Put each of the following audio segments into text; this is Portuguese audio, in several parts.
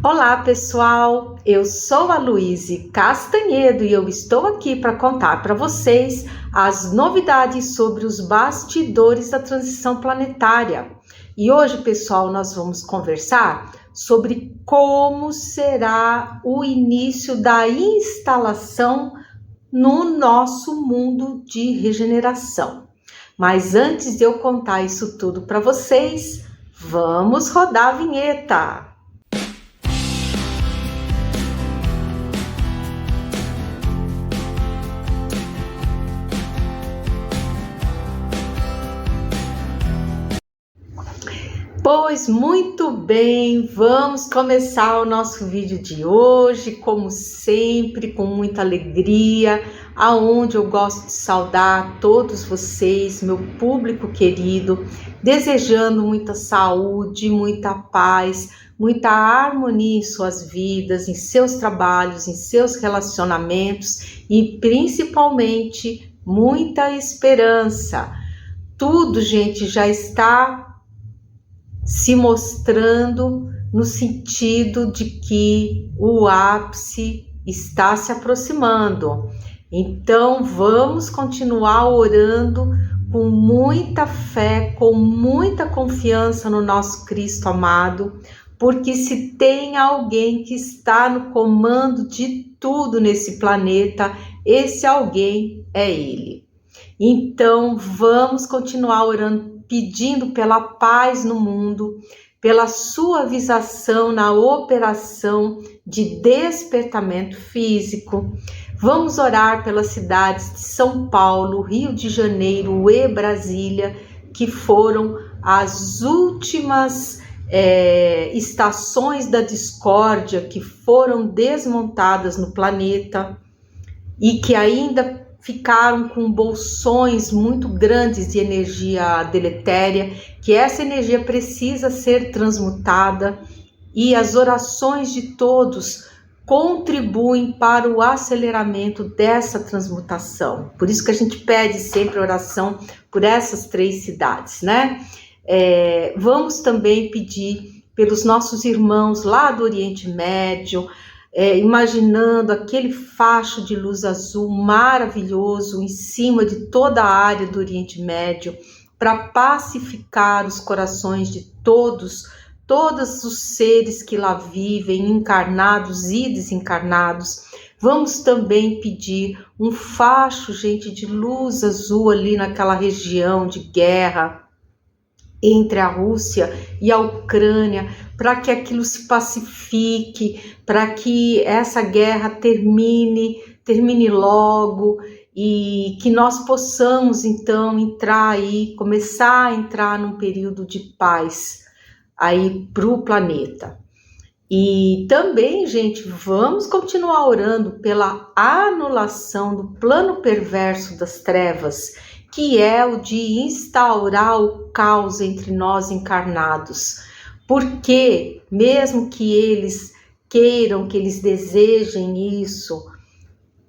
Olá pessoal, eu sou a Luíse Castanhedo e eu estou aqui para contar para vocês as novidades sobre os bastidores da transição planetária. E hoje, pessoal, nós vamos conversar sobre como será o início da instalação no nosso mundo de regeneração. Mas antes de eu contar isso tudo para vocês, vamos rodar a vinheta! Pois muito bem, vamos começar o nosso vídeo de hoje, como sempre, com muita alegria, aonde eu gosto de saudar todos vocês, meu público querido, desejando muita saúde, muita paz, muita harmonia em suas vidas, em seus trabalhos, em seus relacionamentos e principalmente muita esperança. Tudo, gente, já está se mostrando no sentido de que o ápice está se aproximando. Então, vamos continuar orando com muita fé, com muita confiança no nosso Cristo amado, porque se tem alguém que está no comando de tudo nesse planeta, esse alguém é Ele. Então, vamos continuar orando, pedindo pela paz no mundo, pela suavização na operação de despertamento físico. Vamos orar pelas cidades de São Paulo, Rio de Janeiro e Brasília, que foram as últimas estações da discórdia que foram desmontadas no planeta e que ainda ficaram com bolsões muito grandes de energia deletéria, que essa energia precisa ser transmutada e as orações de todos contribuem para o aceleramento dessa transmutação. Por isso que a gente pede sempre oração por essas 3 cidades, né? Vamos também pedir pelos nossos irmãos lá do Oriente Médio, imaginando aquele facho de luz azul maravilhoso em cima de toda a área do Oriente Médio, para pacificar os corações de todos os seres que lá vivem, encarnados e desencarnados. Vamos também pedir um facho, gente, de luz azul ali naquela região de guerra entre a Rússia e a Ucrânia, para que aquilo se pacifique, para que essa guerra termine logo e que nós possamos então começar a entrar num período de paz aí para o planeta. E também, gente, vamos continuar orando pela anulação do plano perverso das trevas, que é o de instaurar o caos entre nós encarnados. Porque, mesmo que eles queiram, que eles desejem isso,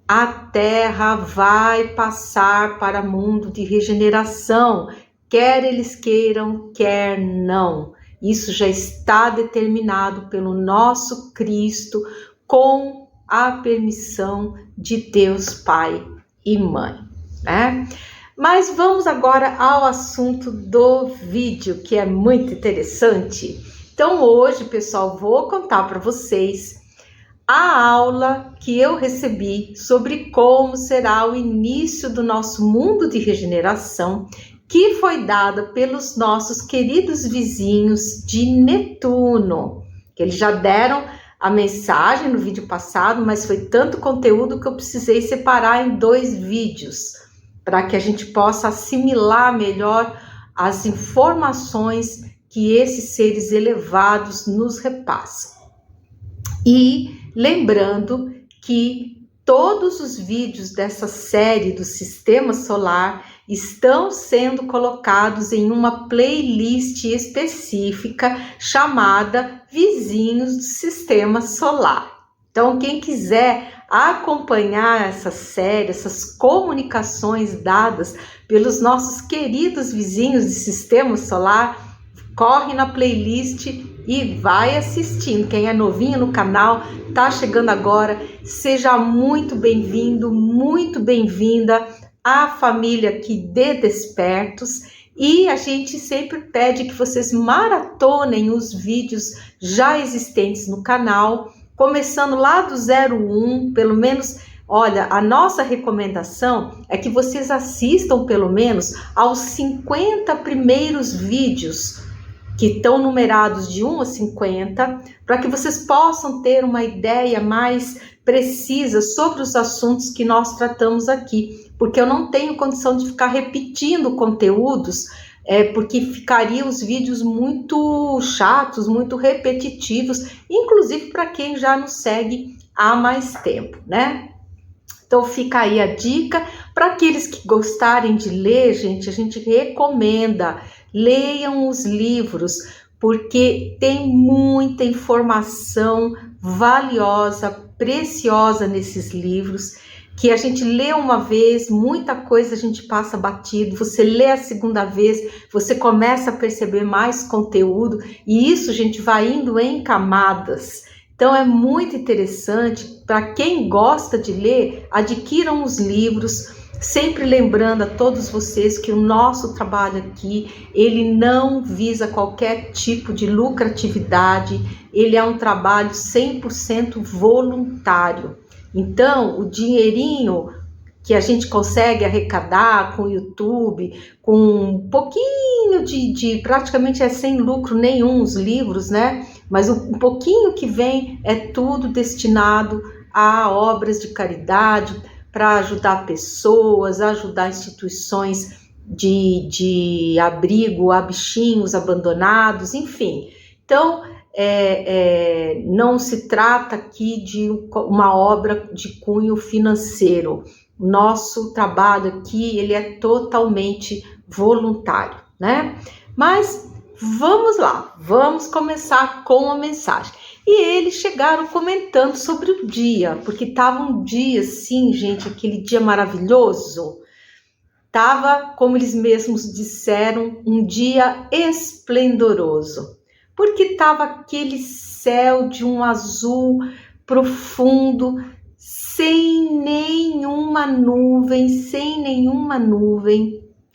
a Terra vai passar para mundo de regeneração, quer eles queiram, quer não. Isso já está determinado pelo nosso Cristo, com a permissão de Deus Pai e Mãe, né? Mas vamos agora ao assunto do vídeo, que é muito interessante. Então hoje, pessoal, vou contar para vocês a aula que eu recebi sobre como será o início do nosso mundo de regeneração, que foi dada pelos nossos queridos vizinhos de Netuno, que eles já deram a mensagem no vídeo passado, mas foi tanto conteúdo que eu precisei separar em 2 vídeos, para que a gente possa assimilar melhor as informações que esses seres elevados nos repassam. E lembrando que todos os vídeos dessa série do Sistema Solar estão sendo colocados em uma playlist específica chamada Vizinhos do Sistema Solar. Então, quem quiser acompanhar essa série, essas comunicações dadas pelos nossos queridos vizinhos de Sistema Solar, corre na playlist e vai assistindo. Quem é novinho no canal, tá chegando agora, seja muito bem-vindo, muito bem-vinda à família aqui de Despertos. E a gente sempre pede que vocês maratonem os vídeos já existentes no canal, começando lá do 01, pelo menos. Olha, a nossa recomendação é que vocês assistam pelo menos aos 50 primeiros vídeos, que estão numerados de 1 a 50, para que vocês possam ter uma ideia mais precisa sobre os assuntos que nós tratamos aqui, porque eu não tenho condição de ficar repetindo conteúdos, porque ficariam os vídeos muito chatos, muito repetitivos, inclusive para quem já nos segue há mais tempo, né? Então fica aí a dica. Para aqueles que gostarem de ler, gente, a gente recomenda, leiam os livros, porque tem muita informação valiosa, preciosa nesses livros, que a gente lê uma vez, muita coisa a gente passa batido, você lê a segunda vez, você começa a perceber mais conteúdo, e isso, gente, vai indo em camadas. Então é muito interessante, para quem gosta de ler, adquiram os livros, sempre lembrando a todos vocês que o nosso trabalho aqui, ele não visa qualquer tipo de lucratividade, ele é um trabalho 100% voluntário. Então, o dinheirinho que a gente consegue arrecadar com o YouTube, com um pouquinho praticamente é sem lucro nenhum os livros, né? Mas um pouquinho que vem é tudo destinado a obras de caridade, para ajudar pessoas, ajudar instituições de abrigo a bichinhos abandonados, enfim. Então, não se trata aqui de uma obra de cunho financeiro. Nosso trabalho aqui, ele é totalmente voluntário, né? Mas vamos lá, vamos começar com a mensagem. E eles chegaram comentando sobre o dia, porque estava um dia assim, gente, aquele dia maravilhoso. Estava, como eles mesmos disseram, um dia esplendoroso, porque estava aquele céu de um azul profundo, sem nenhuma nuvem,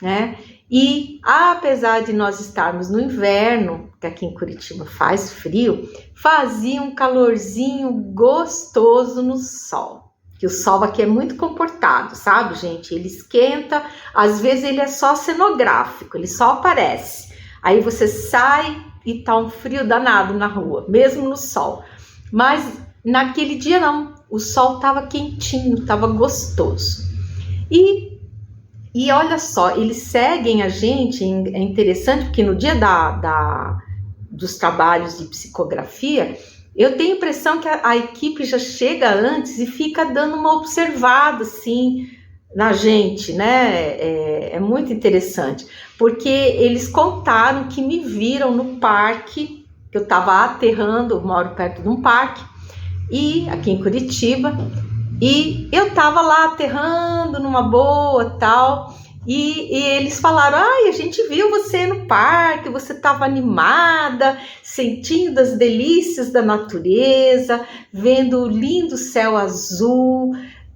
né? E apesar de nós estarmos no inverno, que aqui em Curitiba faz frio, fazia um calorzinho gostoso no sol. Que o sol aqui é muito comportado, sabe, gente? Ele esquenta, às vezes ele é só cenográfico, ele só aparece. Aí você sai e tá um frio danado na rua, mesmo no sol. Mas naquele dia não. O sol estava quentinho, estava gostoso. E olha só, eles seguem a gente, é interessante, porque no dia dos trabalhos de psicografia, eu tenho a impressão que a equipe já chega antes e fica dando uma observada, assim, na gente, né? É muito interessante, porque eles contaram que me viram no parque, que eu estava aterrando, eu moro perto de um parque, e aqui em Curitiba, e eu tava lá aterrando numa boa, tal, e eles falaram, a gente viu você no parque, você tava animada, sentindo as delícias da natureza, vendo o lindo céu azul,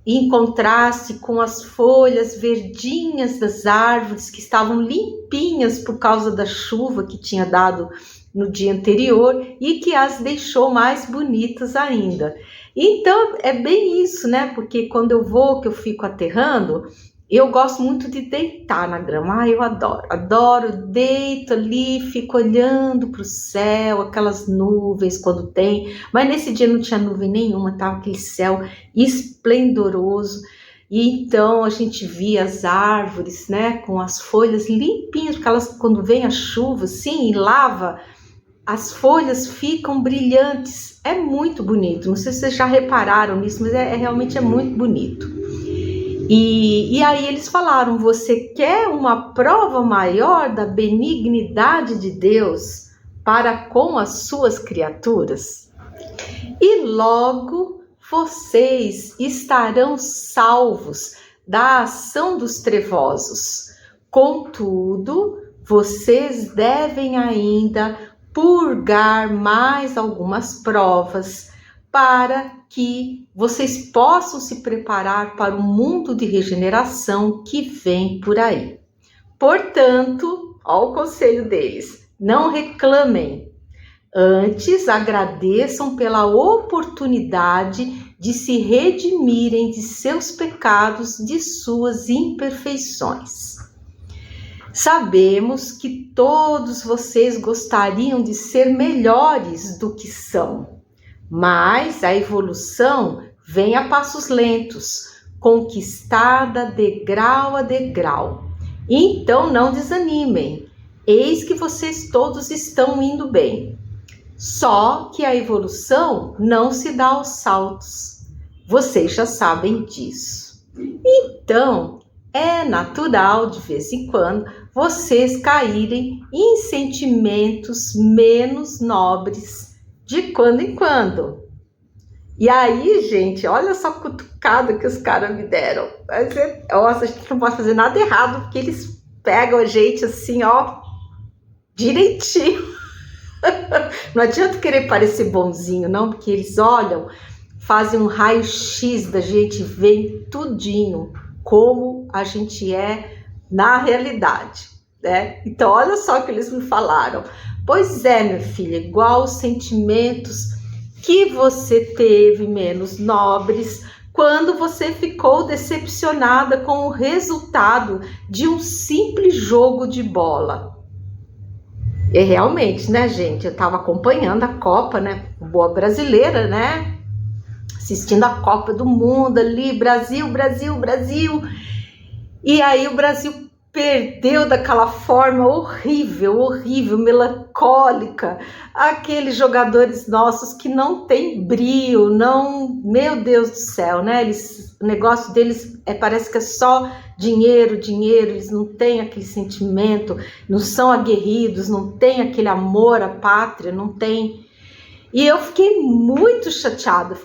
em contraste com as folhas verdinhas das árvores, que estavam limpinhas por causa da chuva que tinha dado no dia anterior e que as deixou mais bonitas ainda. Então é bem isso, né? Porque quando eu vou, que eu fico aterrando, eu gosto muito de deitar na grama. Eu adoro, deito ali, fico olhando para o céu, aquelas nuvens quando tem, mas nesse dia não tinha nuvem nenhuma, tava aquele céu esplendoroso. E então a gente via as árvores, né, com as folhas limpinhas, porque elas, quando vem a chuva assim e lava, as folhas ficam brilhantes, é muito bonito. Não sei se vocês já repararam nisso, mas realmente é muito bonito. E aí eles falaram, você quer uma prova maior da benignidade de Deus para com as suas criaturas? E logo vocês estarão salvos da ação dos trevosos. Contudo, vocês devem ainda purgar mais algumas provas para que vocês possam se preparar para o mundo de regeneração que vem por aí. Portanto, ó o conselho deles, não reclamem. Antes, agradeçam pela oportunidade de se redimirem de seus pecados, de suas imperfeições. Sabemos que todos vocês gostariam de ser melhores do que são, mas a evolução vem a passos lentos, conquistada degrau a degrau. Então não desanimem, eis que vocês todos estão indo bem. Só que a evolução não se dá aos saltos. Vocês já sabem disso. Então, é natural de vez em quando vocês caírem em sentimentos menos nobres de quando em quando. E aí, gente, olha só a cutucada que os caras me deram. Nossa, a gente não pode fazer nada errado, porque eles pegam a gente assim, ó, direitinho. Não adianta querer parecer bonzinho, não, porque eles olham, fazem um raio-x da gente, veem tudinho como a gente é na realidade, né? Então, olha só o que eles me falaram. Pois é, minha filha, igual os sentimentos que você teve menos nobres quando você ficou decepcionada com o resultado de um simples jogo de bola. E realmente, né, gente, eu estava acompanhando a Copa, né, boa brasileira, né, assistindo a Copa do Mundo ali, Brasil, Brasil, Brasil, e aí o Brasil perdeu daquela forma horrível, horrível, melancólica, aqueles jogadores nossos que não tem brio, não, meu Deus do céu, né, o negócio deles parece que é só dinheiro, dinheiro, eles não têm aquele sentimento, não são aguerridos, não têm aquele amor à pátria, não tem. E eu fiquei muito chateada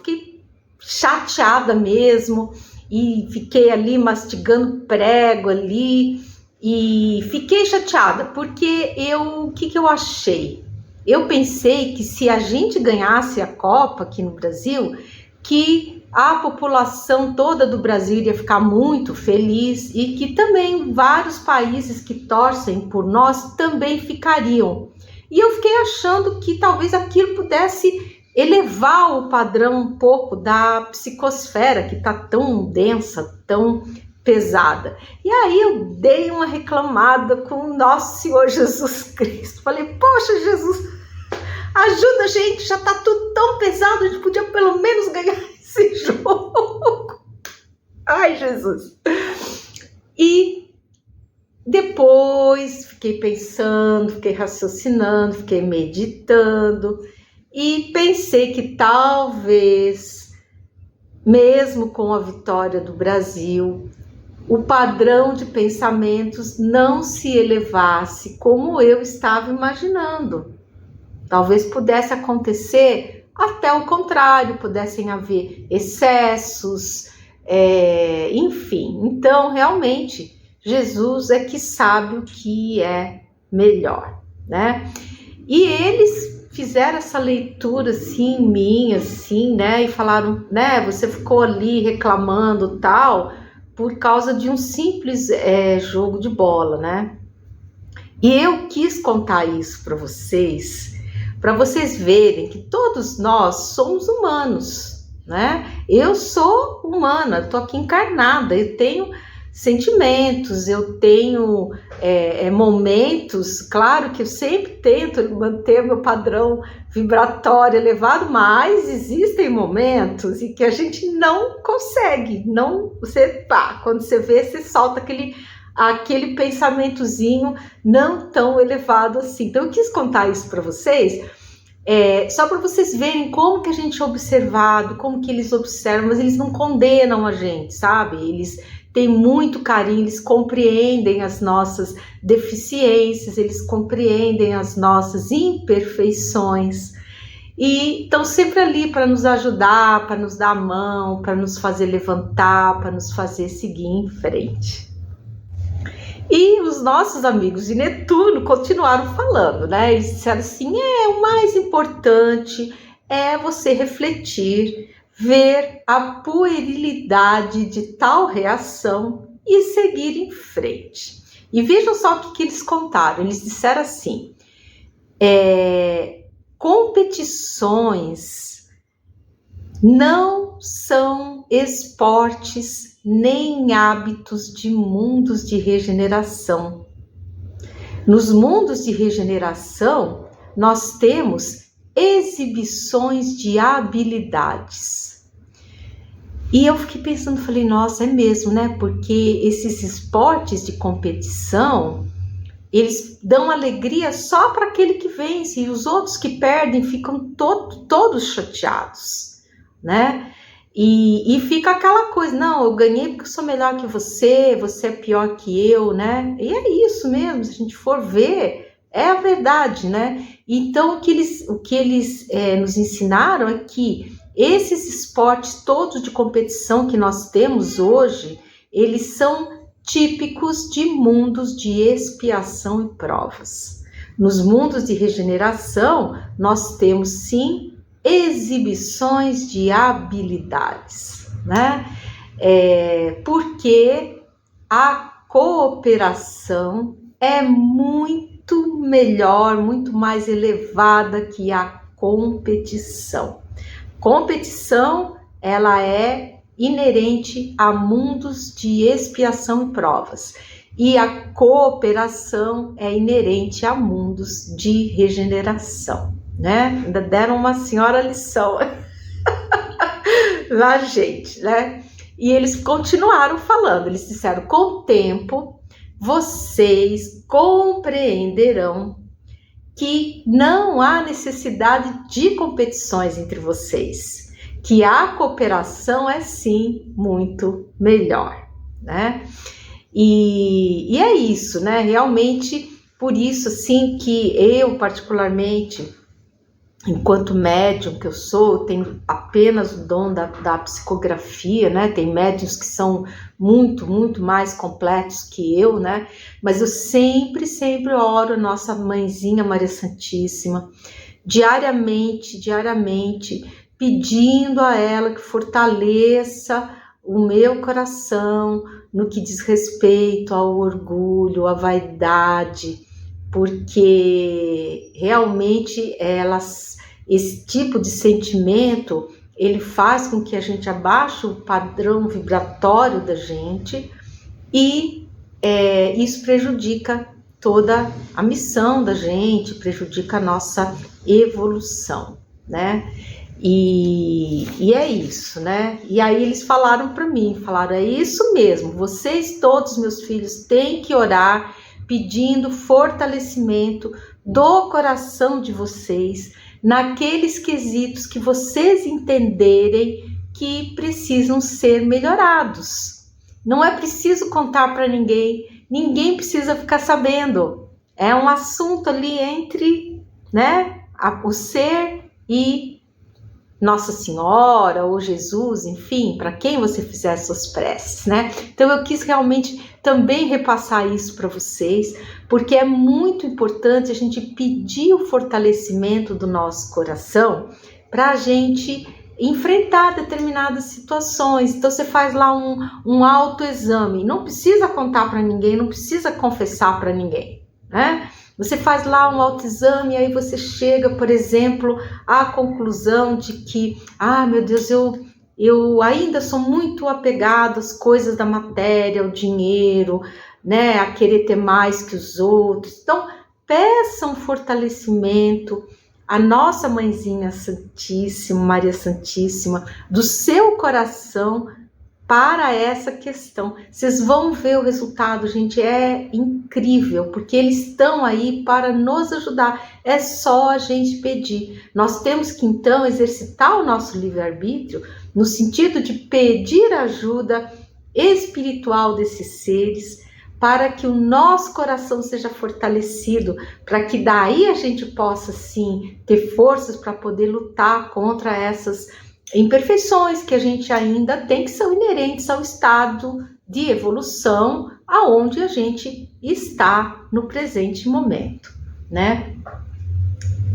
mesmo, e fiquei ali mastigando prego ali, e fiquei chateada, porque o que eu achei? Eu pensei que se a gente ganhasse a Copa aqui no Brasil, que a população toda do Brasil iria ficar muito feliz e que também vários países que torcem por nós também ficariam. E eu fiquei achando que talvez aquilo pudesse elevar o padrão um pouco da psicosfera, que está tão densa, tão pesada. E aí eu dei uma reclamada com o nosso Senhor Jesus Cristo. Falei, poxa, Jesus, ajuda a gente, já está tudo tão pesado, a gente podia pelo menos ganhar esse jogo. Ai, Jesus. E depois fiquei pensando, fiquei raciocinando, fiquei meditando e pensei que talvez, mesmo com a vitória do Brasil, o padrão de pensamentos não se elevasse como eu estava imaginando. Talvez pudesse acontecer até o contrário, pudessem haver excessos, enfim. Então, realmente, Jesus é que sabe o que é melhor, né? E eles fizeram essa leitura assim em mim, assim, né? E falaram, né? Você ficou ali reclamando tal, por causa de um simples jogo de bola, né? E eu quis contar isso para vocês verem que todos nós somos humanos, né? Eu sou humana, estou aqui encarnada, eu tenho sentimentos, eu tenho momentos, claro que eu sempre tento manter meu padrão vibratório elevado, mas existem momentos em que a gente não consegue, quando você vê, você solta aquele pensamentozinho não tão elevado assim. Então eu quis contar isso para vocês, só para vocês verem como que a gente é observado, como que eles observam, mas eles não condenam a gente, sabe? Eles têm muito carinho, eles compreendem as nossas deficiências, eles compreendem as nossas imperfeições e estão sempre ali para nos ajudar, para nos dar a mão, para nos fazer levantar, para nos fazer seguir em frente. E os nossos amigos de Netuno continuaram falando, né? Eles disseram assim: o mais importante é você refletir, ver a puerilidade de tal reação e seguir em frente. E vejam só o que eles contaram. Eles disseram assim: competições não são esportes nem hábitos de mundos de regeneração. Nos mundos de regeneração, nós temos exibições de habilidades. E eu fiquei pensando, falei, nossa, é mesmo, né? Porque esses esportes de competição, eles dão alegria só para aquele que vence, e os outros que perdem ficam todos chateados, né? E fica aquela coisa, não, eu ganhei porque eu sou melhor que você, você é pior que eu, né? E é isso mesmo, se a gente for ver, é a verdade, né? Então, o que eles nos ensinaram é que esses esportes todos de competição que nós temos hoje, eles são típicos de mundos de expiação e provas. Nos mundos de regeneração, nós temos sim exibições de habilidades, né? Porque a cooperação é muito melhor, muito mais elevada que a competição. Competição, ela é inerente a mundos de expiação e provas, e a cooperação é inerente a mundos de regeneração, né? Ainda deram uma senhora lição lá, gente, né? E eles continuaram falando, eles disseram: com o tempo, vocês compreenderão que não há necessidade de competições entre vocês, que a cooperação é sim muito melhor, né? E é isso, né? Realmente, por isso, assim, que eu, particularmente, enquanto médium que eu sou, tenho apenas o dom da psicografia, né? Tem médiuns que são muito, muito mais completos que eu, né? Mas eu sempre oro a nossa mãezinha Maria Santíssima, diariamente, pedindo a ela que fortaleça o meu coração no que diz respeito ao orgulho, à vaidade, porque realmente esse tipo de sentimento, ele faz com que a gente abaixe o padrão vibratório da gente, e isso prejudica toda a missão da gente, prejudica a nossa evolução, né? E é isso, né? E aí eles falaram para mim, é isso mesmo, vocês todos, meus filhos, têm que orar pedindo fortalecimento do coração de vocês naqueles quesitos que vocês entenderem que precisam ser melhorados. Não é preciso contar para ninguém, ninguém precisa ficar sabendo. É um assunto ali entre, né, o ser e Nossa Senhora ou Jesus, enfim, para quem você fizer suas preces, né? Então eu quis realmente também repassar isso para vocês, porque é muito importante a gente pedir o fortalecimento do nosso coração para a gente enfrentar determinadas situações. Então você faz lá um autoexame, não precisa contar para ninguém, não precisa confessar para ninguém, né? Você faz lá um autoexame e aí você chega, por exemplo, à conclusão de que, meu Deus, eu ainda sou muito apegado às coisas da matéria, ao dinheiro, né, a querer ter mais que os outros. Então, peça um fortalecimento à nossa Mãezinha Santíssima, Maria Santíssima, do seu coração, para essa questão. Vocês vão ver o resultado, gente, é incrível, porque eles estão aí para nos ajudar, é só a gente pedir. Nós temos que então exercitar o nosso livre-arbítrio no sentido de pedir ajuda espiritual desses seres, para que o nosso coração seja fortalecido, para que daí a gente possa sim ter forças para poder lutar contra essas imperfeições que a gente ainda tem, que são inerentes ao estado de evolução aonde a gente está no presente momento, né?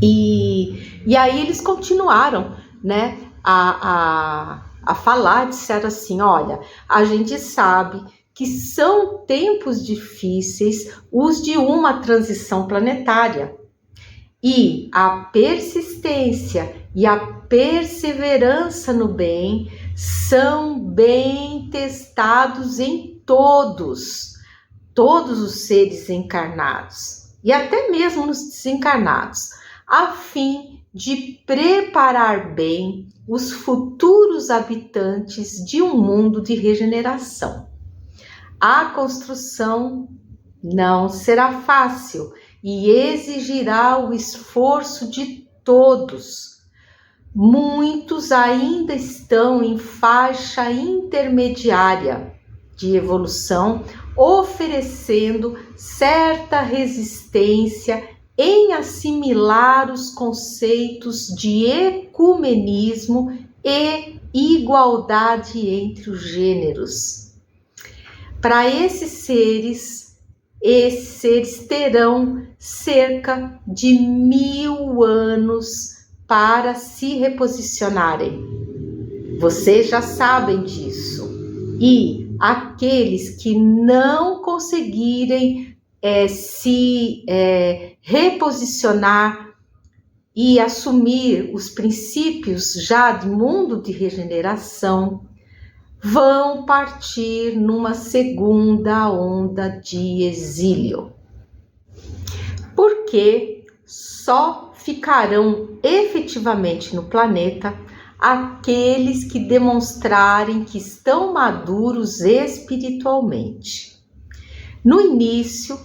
E aí eles continuaram, né, a falar, disseram assim, olha, a gente sabe que são tempos difíceis os de uma transição planetária, e a persistência e a perseverança no bem são bem testados em todos os seres encarnados e até mesmo nos desencarnados, a fim de preparar bem os futuros habitantes de um mundo de regeneração. A construção não será fácil e exigirá o esforço de todos. Muitos ainda estão em faixa intermediária de evolução, oferecendo certa resistência em assimilar os conceitos de ecumenismo e igualdade entre os gêneros. Para esses seres terão cerca de 1000 anos para se reposicionarem. Vocês já sabem disso. E aqueles que não conseguirem se reposicionar e assumir os princípios já do mundo de regeneração, vão partir numa segunda onda de exílio. Porque só ficarão efetivamente no planeta aqueles que demonstrarem que estão maduros espiritualmente. No início,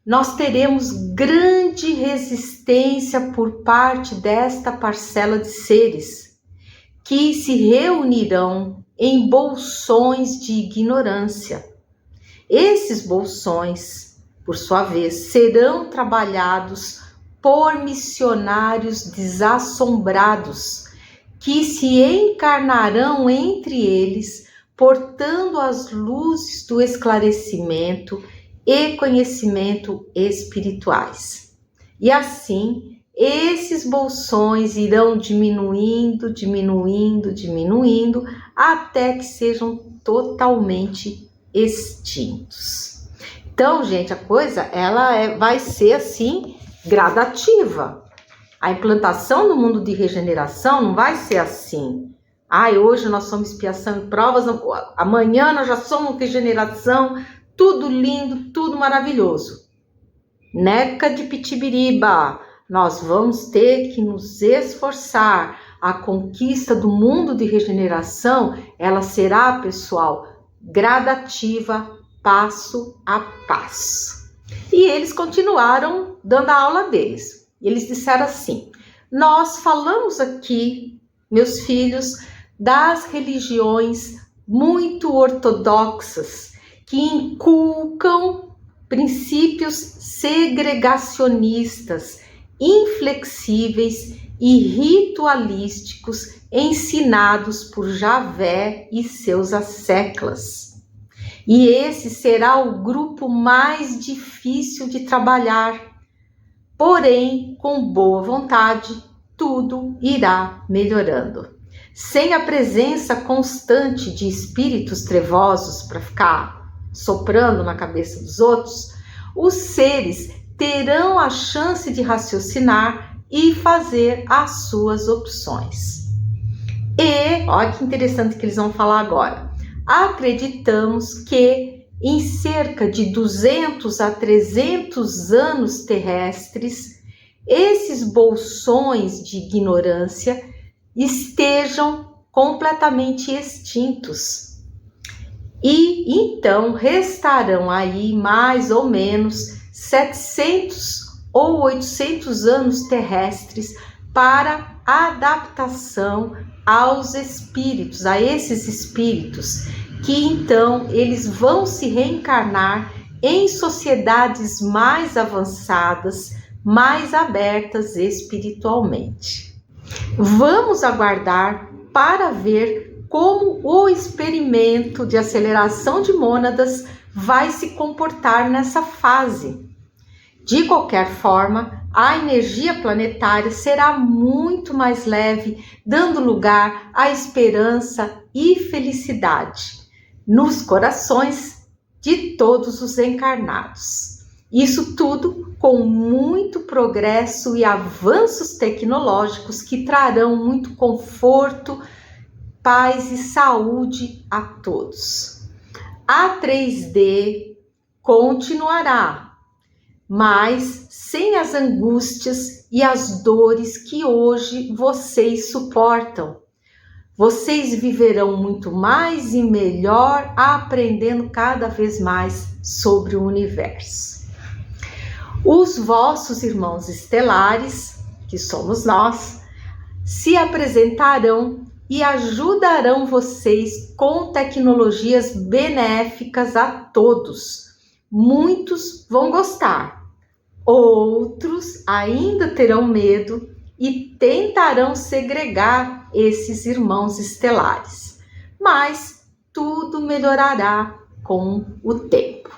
nós teremos grande resistência por parte desta parcela de seres, que se reunirão em bolsões de ignorância. Esses bolsões, por sua vez, serão trabalhados por missionários desassombrados, que se encarnarão entre eles, portando as luzes do esclarecimento e conhecimento espirituais. E assim, esses bolsões irão diminuindo, até que sejam totalmente extintos. Então, gente, a coisa vai ser assim gradativa. A implantação no mundo de regeneração não vai ser assim. Hoje nós somos expiação e provas, amanhã nós já somos regeneração, tudo lindo, tudo maravilhoso. Neca de pitibiriba, nós vamos ter que nos esforçar. A conquista do mundo de regeneração, ela será, pessoal, gradativa, passo a passo. E eles continuaram dando a aula deles. Eles disseram assim, nós falamos aqui, meus filhos, das religiões muito ortodoxas, que inculcam princípios segregacionistas, inflexíveis e ritualísticos ensinados por Javé e seus asseclas. E esse será o grupo mais difícil de trabalhar. Porém, com boa vontade, tudo irá melhorando. Sem a presença constante de espíritos trevosos para ficar soprando na cabeça dos outros, os seres terão a chance de raciocinar e fazer as suas opções. E, olha que interessante que eles vão falar agora. Acreditamos que em cerca de 200 a 300 anos terrestres, esses bolsões de ignorância estejam completamente extintos. E então restarão aí mais ou menos 700 ou 800 anos terrestres para adaptação aos espíritos, a esses espíritos, que então eles vão se reencarnar em sociedades mais avançadas, mais abertas espiritualmente. Vamos aguardar para ver como o experimento de aceleração de mônadas vai se comportar nessa fase. De qualquer forma, a energia planetária será muito mais leve, dando lugar à esperança e felicidade nos corações de todos os encarnados. Isso tudo com muito progresso e avanços tecnológicos que trarão muito conforto, paz e saúde a todos. A 3D continuará, mas sem as angústias e as dores que hoje vocês suportam. Vocês viverão muito mais e melhor, aprendendo cada vez mais sobre o universo. Os vossos irmãos estelares, que somos nós, se apresentarão e ajudarão vocês com tecnologias benéficas a todos. Muitos vão gostar, outros ainda terão medo e tentarão segregar esses irmãos estelares, mas tudo melhorará com o tempo.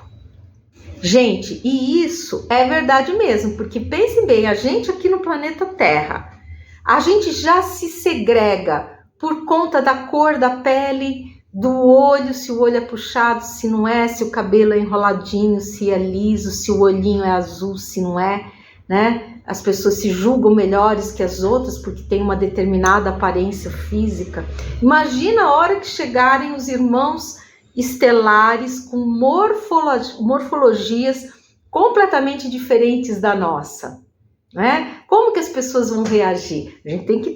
Gente, e isso é verdade mesmo, porque pensem bem, a gente aqui no planeta Terra, a gente já se segrega por conta da cor da pele, do olho, se o olho é puxado, se não é, se o cabelo é enroladinho, se é liso, se o olhinho é azul, se não é, né? As pessoas se julgam melhores que as outras porque tem uma determinada aparência física. Imagina a hora que chegarem os irmãos estelares com morfologias completamente diferentes da nossa, né? Como que as pessoas vão reagir? A gente tem que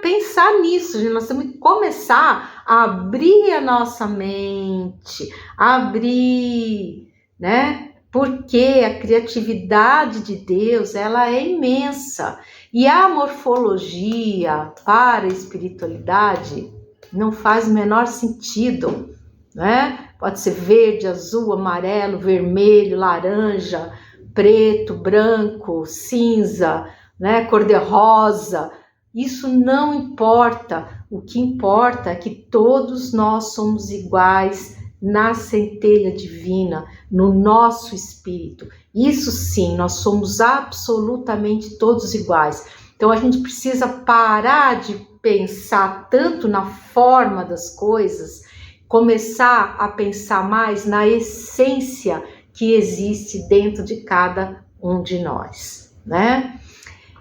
pensar nisso, nós temos que começar a abrir a nossa mente, abrir, né? Porque a criatividade de Deus, ela é imensa. E a morfologia para a espiritualidade não faz o menor sentido, né? Pode ser verde, azul, amarelo, vermelho, laranja, preto, branco, cinza, né? Cor-de-rosa. Isso não importa. O que importa é que todos nós somos iguais na centelha divina, no nosso espírito. Isso sim, nós somos absolutamente todos iguais. Então a gente precisa parar de pensar tanto na forma das coisas, começar a pensar mais na essência que existe dentro de cada um de nós, né?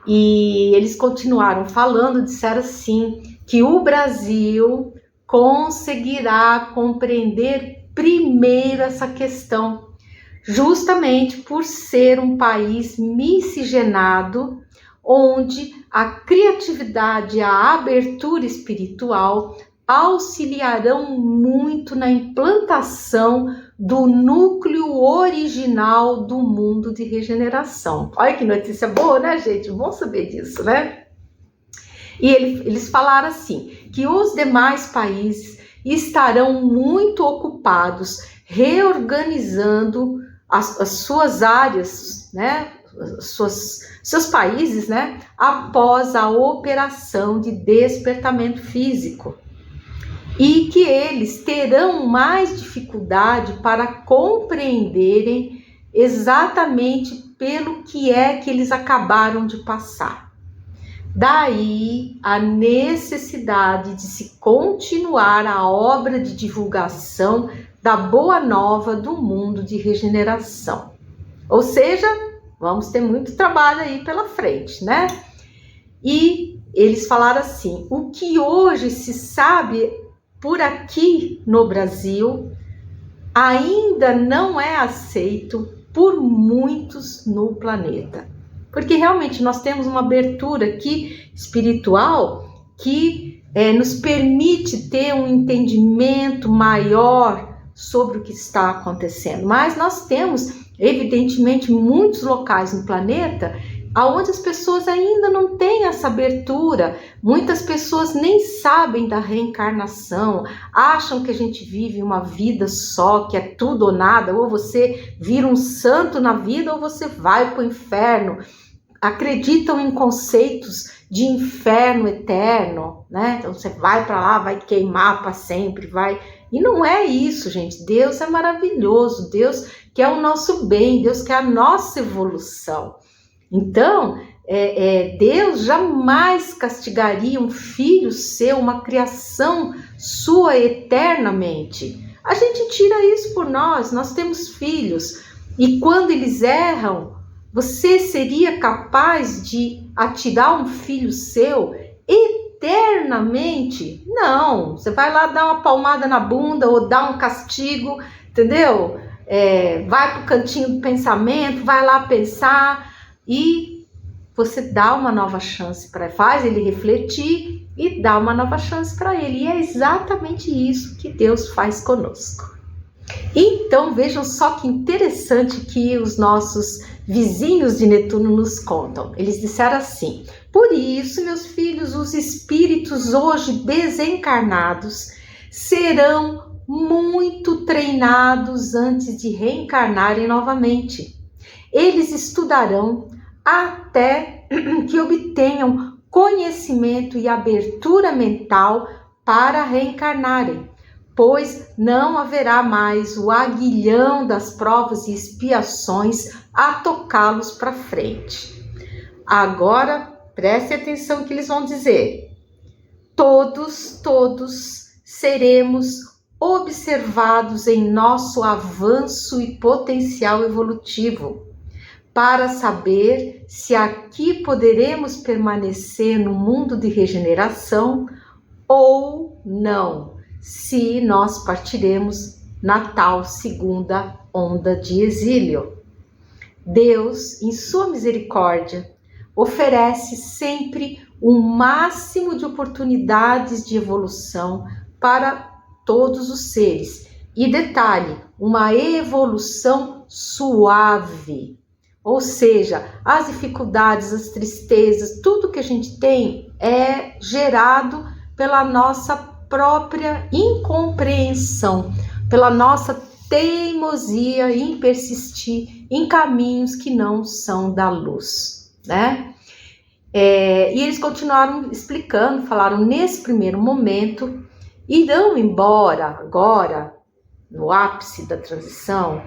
E eles continuaram falando, disseram assim, que o Brasil conseguirá compreender primeiro essa questão, justamente por ser um país miscigenado, onde a criatividade e a abertura espiritual auxiliarão muito na implantação do núcleo original do mundo de regeneração. Olha que notícia boa, né, gente? Bom saber disso, né? E eles falaram assim, que os demais países estarão muito ocupados reorganizando as suas áreas, né, seus países, né, após a operação de despertamento físico. E que eles terão mais dificuldade para compreenderem exatamente pelo que é que eles acabaram de passar. Daí a necessidade de se continuar a obra de divulgação da boa nova do mundo de regeneração. Ou seja, vamos ter muito trabalho aí pela frente, né? E eles falaram assim, o que hoje se sabe por aqui no Brasil ainda não é aceito por muitos no planeta. Porque realmente nós temos uma abertura aqui espiritual que nos permite ter um entendimento maior sobre o que está acontecendo. Mas nós temos, evidentemente, muitos locais no planeta onde as pessoas ainda não têm essa abertura. Muitas pessoas nem sabem da reencarnação, acham que a gente vive uma vida só, que é tudo ou nada, ou você vira um santo na vida ou você vai para o inferno. acreditam em conceitos de inferno eterno, né? Então você vai para lá, vai queimar para sempre, vai. E não é isso, gente. Deus é maravilhoso, Deus quer o nosso bem, Deus quer a nossa evolução. Então, Deus jamais castigaria um filho seu, uma criação sua eternamente. A gente tira isso por nós temos filhos, e quando eles erram, você seria capaz de atirar um filho seu eternamente? Não, você vai lá dar uma palmada na bunda ou dar um castigo, entendeu? Vai para o cantinho do pensamento, vai lá pensar e você dá uma nova chance para ele, faz ele refletir e dá uma nova chance para ele. E é exatamente isso que Deus faz conosco. Então vejam só que interessante que os nossos vizinhos de Netuno nos contam. Eles disseram assim: por isso, meus filhos, os espíritos hoje desencarnados serão muito treinados antes de reencarnarem novamente. Eles estudarão até que obtenham conhecimento e abertura mental para reencarnarem, pois não haverá mais o aguilhão das provas e expiações a tocá-los para frente. Agora, preste atenção que eles vão dizer. Todos seremos observados em nosso avanço e potencial evolutivo, para saber se aqui poderemos permanecer no mundo de regeneração ou não, se nós partiremos na tal segunda onda de exílio. Deus, em sua misericórdia, oferece sempre um máximo de oportunidades de evolução para todos os seres. E detalhe, uma evolução suave. Ou seja, as dificuldades, as tristezas, tudo que a gente tem é gerado pela nossa própria incompreensão, pela nossa teimosia em persistir em caminhos que não são da luz, né? E eles continuaram explicando, falaram, nesse primeiro momento, irão embora agora, no ápice da transição,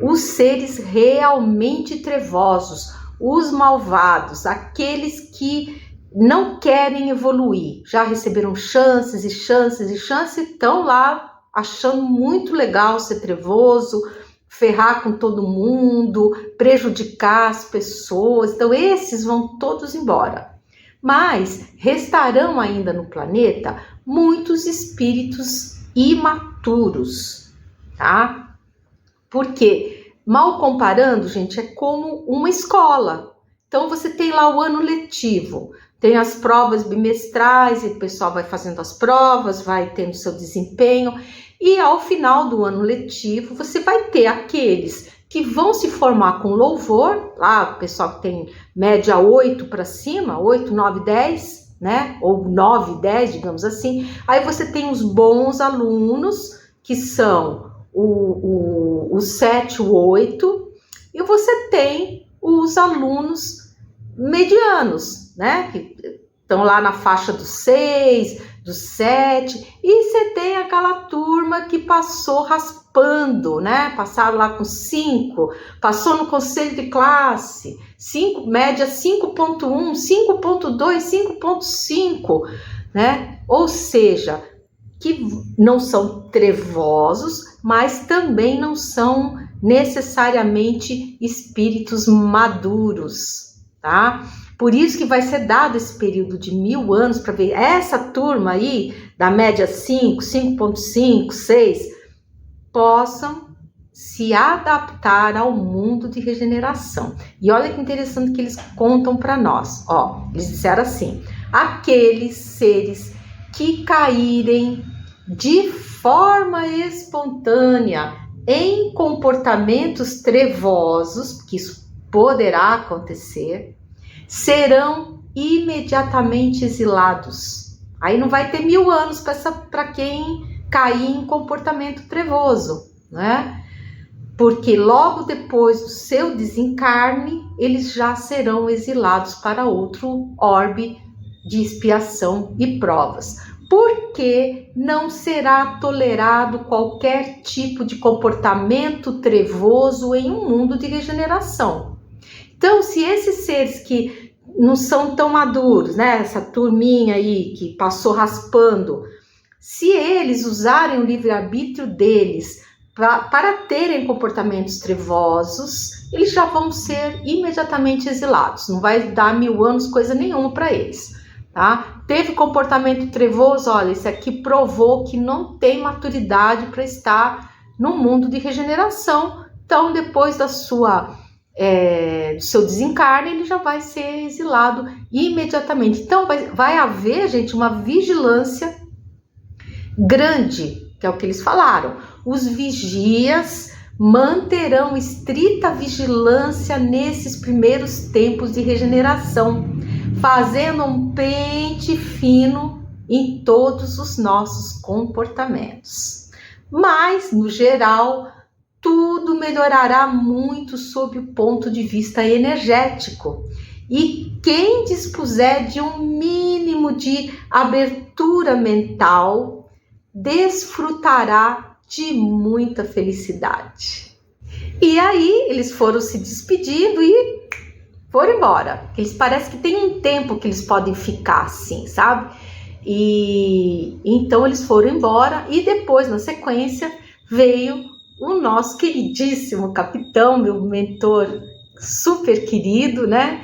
os seres realmente trevosos, os malvados, aqueles que não querem evoluir, já receberam chances, estão lá achando muito legal ser trevoso, ferrar com todo mundo, prejudicar as pessoas. Então esses vão todos embora. Mas restarão ainda no planeta muitos espíritos imaturos, tá? Porque, mal comparando, gente, é como uma escola. Então você tem lá o ano letivo, tem as provas bimestrais, e o pessoal vai fazendo as provas, vai tendo seu desempenho, e ao final do ano letivo você vai ter aqueles que vão se formar com louvor, lá o pessoal que tem média 8 para cima, 8, 9, 10, né? Ou 9, 10, digamos assim. Aí você tem os bons alunos, que são o 7, o 8, e você tem os alunos medianos, né? Que estão lá na faixa do 6, do 7, e você tem aquela turma que passou raspando, né? Passaram lá com 5, passou no conselho de classe, 5, média 5.1, 5.2, 5.5, né? Ou seja, que não são trevosos, mas também não são necessariamente espíritos maduros, tá? Por isso que vai ser dado esse período de 1000 anos para ver essa turma aí, da média 5, 5.5, 6, possam se adaptar ao mundo de regeneração. E olha que interessante que eles contam para nós. Ó, eles disseram assim: aqueles seres que caírem de forma espontânea em comportamentos trevosos, que isso poderá acontecer, serão imediatamente exilados. Aí não vai ter 1000 anos para quem cair em comportamento trevoso, né? porque logo depois do seu desencarne, eles já serão exilados para outro orbe de expiação e provas, porque não será tolerado qualquer tipo de comportamento trevoso em um mundo de regeneração. Então, se esses seres que não são tão maduros, né, essa turminha aí que passou raspando, se eles usarem o livre-arbítrio deles para terem comportamentos trevosos, eles já vão ser imediatamente exilados. Não vai dar 1000 anos coisa nenhuma para eles, tá? Teve comportamento trevoso, olha, esse aqui provou que não tem maturidade para estar no mundo de regeneração. Então, depois do seu desencarne, ele já vai ser exilado imediatamente. Então, vai haver, gente, uma vigilância grande, que é o que eles falaram. Os vigias manterão estrita vigilância nesses primeiros tempos de regeneração, fazendo um pente fino em todos os nossos comportamentos. Mas, no geral, tudo melhorará muito sob o ponto de vista energético. E quem dispuser de um mínimo de abertura mental, desfrutará de muita felicidade. E aí eles foram se despedindo e foram embora. Eles parecem que tem um tempo que eles podem ficar assim, sabe? E então eles foram embora e depois, na sequência, veio o nosso queridíssimo capitão, meu mentor super querido, né?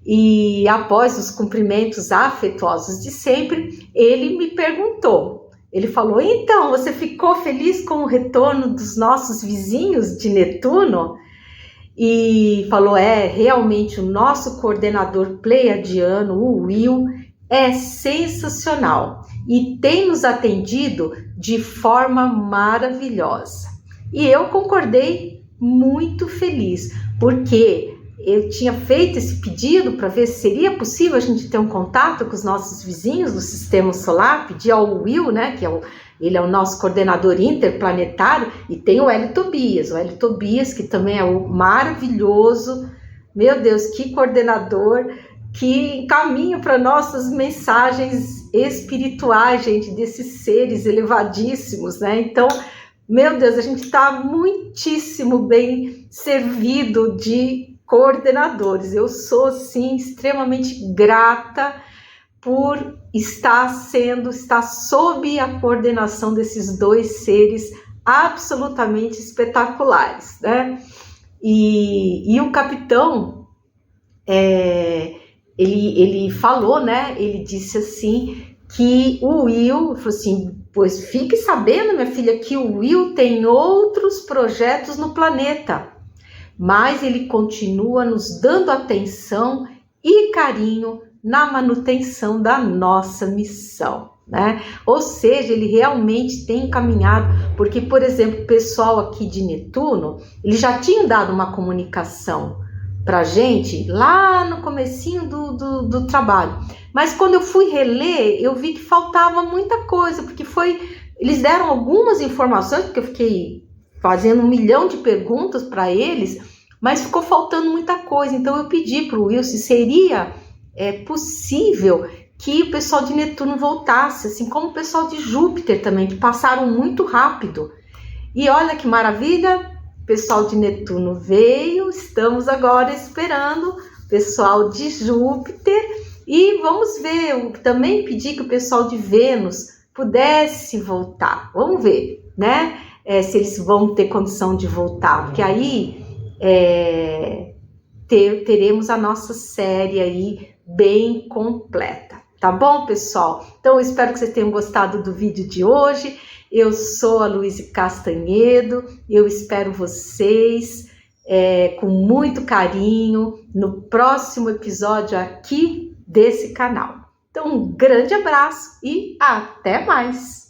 E após os cumprimentos afetuosos de sempre, ele me perguntou. Ele falou, então, você ficou feliz com o retorno dos nossos vizinhos de Netuno? E falou, realmente o nosso coordenador pleiadiano, o Will, é sensacional e tem nos atendido de forma maravilhosa. E eu concordei muito feliz, porque eu tinha feito esse pedido para ver se seria possível a gente ter um contato com os nossos vizinhos do sistema solar, pedi ao Will, né, ele é o nosso coordenador interplanetário, e tem o Hélio Tobias, que também é o maravilhoso, meu Deus, que coordenador, que encaminha para nossas mensagens espirituais, gente, desses seres elevadíssimos, né? Então, meu Deus, a gente está muitíssimo bem servido de coordenadores. Eu sou, sim, extremamente grata por estar sob a coordenação desses dois seres absolutamente espetaculares, né? E o capitão, ele falou, né? Ele disse assim que o Will, falou assim, pois fique sabendo, minha filha, que o Will tem outros projetos no planeta, mas ele continua nos dando atenção e carinho na manutenção da nossa missão, né? Ou seja, ele realmente tem encaminhado, porque, por exemplo, o pessoal aqui de Netuno, ele já tinha dado uma comunicação pra gente lá no comecinho do trabalho, mas quando eu fui reler, eu vi que faltava muita coisa, porque eles deram algumas informações, porque eu fiquei fazendo 1 milhão de perguntas para eles, mas ficou faltando muita coisa. Então eu pedi para o Will se seria possível que o pessoal de Netuno voltasse, assim como o pessoal de Júpiter também, que passaram muito rápido. E olha que maravilha, o pessoal de Netuno veio, estamos agora esperando o pessoal de Júpiter, e vamos ver, eu também pedi que o pessoal de Vênus pudesse voltar, vamos ver, né, se eles vão ter condição de voltar, porque aí teremos a nossa série aí bem completa, tá bom, pessoal? Então eu espero que vocês tenham gostado do vídeo de hoje. Eu sou a Luíse Castanhedo, eu espero vocês com muito carinho no próximo episódio aqui desse canal. Então, um grande abraço e até mais!